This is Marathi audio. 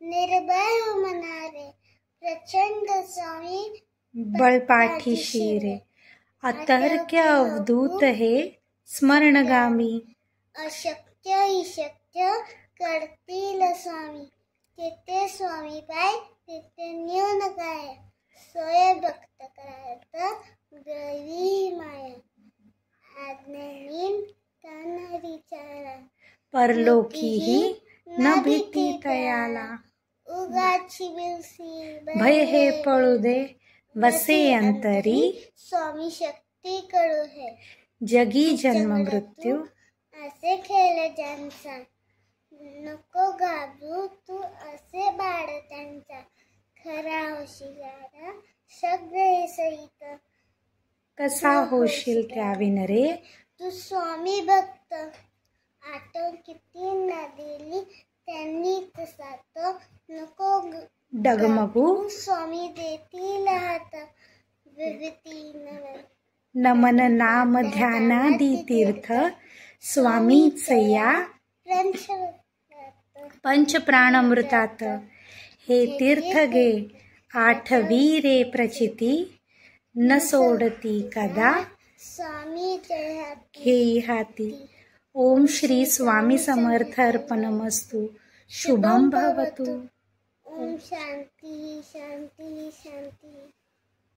निर्भय हो मनारे, प्रचंड स्वामी बळपाठीशी रे. अतर्क्य अवधूत हे स्मरणगामी, अशक्य ही शक्य करतील स्वामी. तेथे स्वामी पाय तिथे न्यून काय, सोय भक्त करत ग्रवी माया. आज्ञानीन तन विचारा, परलोकीही न भीती तयाला. उगाची बिलसी भय हे पळू दे, वसे अंतरी. स्वामी शक्ती कळू हे, जगी जन्म मृत्यू. असे खेळ ज्यांचा, नको घाबरू तू असे बाळ त्यांचा. खरा होशियारा सगळे सहित, कसा होशील त्याविन रे. तू स्वामी भक्त, आठव किती न दिली त्यांनी सात. नको डगमगू, स्वामी देतील हात. विभूती नमन नाम ध्यानादी तीर्थ. स्वामीच या पंचप्राणामृतात. हे तीर्थ घे आठवी रे प्रचिती. न सोडती कदा स्वामी घेई हाती. ओम श्री स्वामी समर्थ अर्पणमस्तु. शुभम भवतु. ओम शांती शांती शांती.